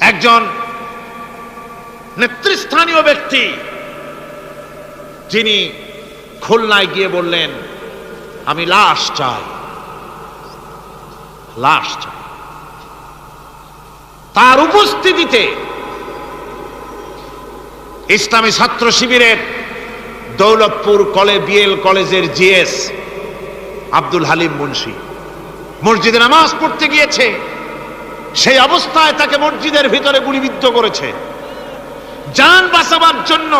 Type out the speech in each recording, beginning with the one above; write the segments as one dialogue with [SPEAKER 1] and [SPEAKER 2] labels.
[SPEAKER 1] একজন নেতৃস্থানীয় ব্যক্তি যিনি খুলনায় গিয়ে বললেন, আমি লাশ চাই, লাশ চাই। তার উপস্থিতিতে ইসলামী ছাত্র শিবিরের দৌলতপুর বিএল কলেজের জিএস আব্দুল হালিম মুন্সি মসজিদে নামাজ পড়তে গিয়েছে। সেই অবস্থায় তাকে মসজিদের ভিতরে গুলিবিদ্ধ করেছে। জান বাঁচাবার জন্য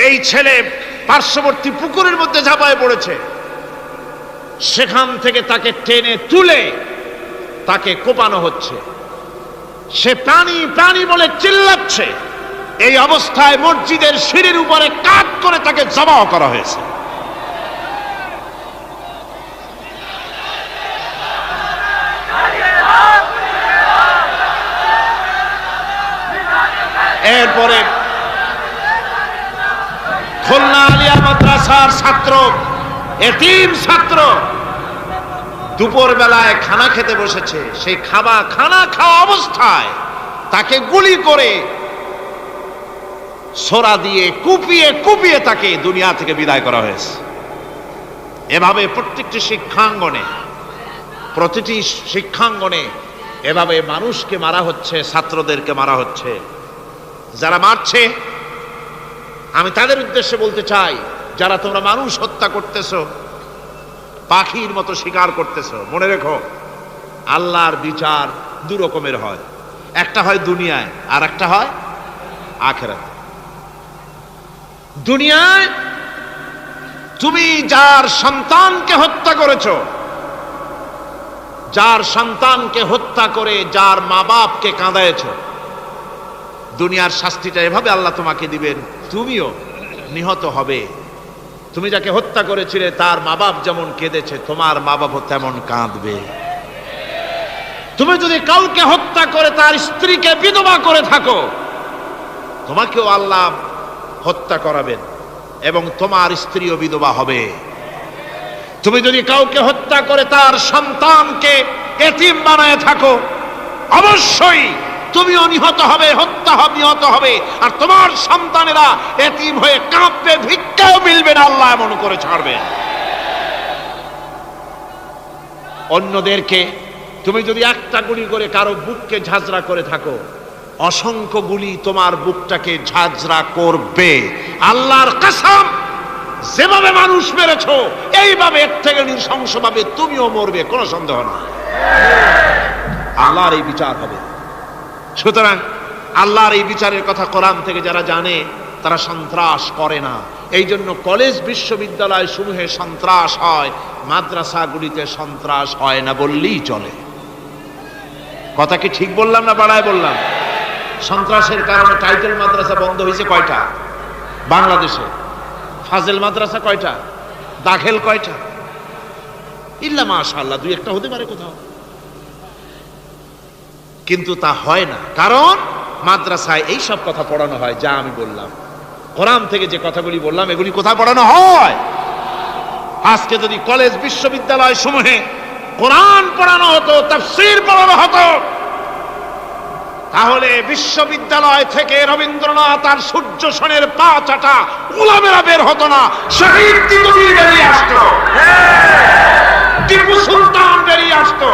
[SPEAKER 1] এই ছেলে পার্শ্ববর্তী পুকুরের মধ্যে ঝাঁপায় পড়েছে। সেখান থেকে তাকে টেনে তুলে তাকে কোপানো হচ্ছে। সে প্রাণী প্রাণী বলে চিল্লাচ্ছে। এই অবস্থায় মসজিদের সিঁড়ির উপরে কাট করে তাকে জবাও করা হয়েছে। এরপরে খুলনা আলিয়া মাদ্রাসার ছাত্র, এতিম ছাত্র, দুপুর বেলায় খানা খেতে বসেছে। সেই খানা খাওয়া অবস্থায় তাকে গুলি করে ছোরা দিয়ে কুপিয়ে কুপিয়ে তাকে দুনিয়া থেকে বিদায় করা হয়েছে। এভাবে প্রতিটি শিক্ষাঙ্গনে এভাবে মানুষকে মারা হচ্ছে, ছাত্রদেরকে মারা হচ্ছে। যারা মারছে আমি তাদের উদ্দেশ্যে বলতে চাই, যারা তোমরা মানুষ হত্যা করতেছো, পাখির মতো শিকার করতেছো, মনে রেখো আল্লাহর বিচার দু রকমের হয়। একটা হয় দুনিয়ায়, আর একটা হয় আখিরাতে। দুনিয়ায় তুমি যার সন্তানকে হত্যা করেছো, যার সন্তানকে হত্যা করে যার মা বাপকে কাঁদায়েছো, দুনিয়ার শাস্তিটা এভাবে আল্লাহ তোমাকে দিবেন, তুমিও নিহত হবে। তুমি যাকে হত্যা করেছিলে তার মা বাপ যেমন কেঁদেছে, তোমার মা বাপও তেমন কাঁদবে। তুমি যদি কাউকে হত্যা করে তার স্ত্রীকে বিধবা করে থাকো, তোমাকেও আল্লাহ হত্যা করাবেন এবং তোমার স্ত্রীও বিধবা হবে। তুমি যদি কাউকে হত্যা করে তার সন্তানকে এতিম বানায় থাকো, অবশ্যই তুমিও নিহত হবে, নিহত হবে। আর তোমার সন্তানেরা এতিম হয়ে কাঁদবে, ভিক্ষাও মিলবে না, আল্লাহ এমন করে ছাড়বেন। অন্যদেরকে তুমি যদি একটা গুলি করে কারো বুককে ঝাঁঝরা করে থাকো, অসংখ্য গুলি তোমার বুকটাকে ঝাঁঝরা করবে। আল্লাহর কসম, যেভাবে মানুষ মেরেছো এইভাবে এর থেকে নৃশংসভাবে তুমিও মরবে, কোনো সন্দেহ না। আল্লাহর এই বিচার হবে। সুতরাং আল্লাহর এই বিচারের কথা কোরআন থেকে যারা জানে তারা সন্ত্রাস করে না। এই জন্য কলেজ বিশ্ববিদ্যালয় সমূহে সন্ত্রাস হয়, মাদ্রাসাগুলিতে সন্ত্রাস হয় না বললেই চলে। কথা কি ঠিক বললাম না বাড়ায় বললাম? সন্ত্রাসের কারণে টাইটেল মাদ্রাসা বন্ধ হয়েছে কয়টা বাংলাদেশে? ফাজেল মাদ্রাসা কয়টা? দাখিল কয়টা? ইল্লা মাশাআল্লাহ দুই একটা হতে পারে কোথাও, কিন্তু তা হয় না। কারণ মাদ্রাসায় এই সব কথা পড়ানো হয় যা আমি বললাম। কোরআন থেকে যে কথাগুলি বললাম এগুলি কোথায় পড়ানো হয়? আজকে যদি কলেজ বিশ্ববিদ্যালয় সমূহে কোরআন পড়ানো হতো, তাফসীর পড়ানো হতো, তাহলে বিশ্ববিদ্যালয় থেকে রবীন্দ্রনাথ আর সূর্য সেনের পা চাটা উলামেরা বের হতো না, শহীদ তিতুমির বেরিয়ে আসতো, টিপু সুলতান বেরিয়ে আসতো,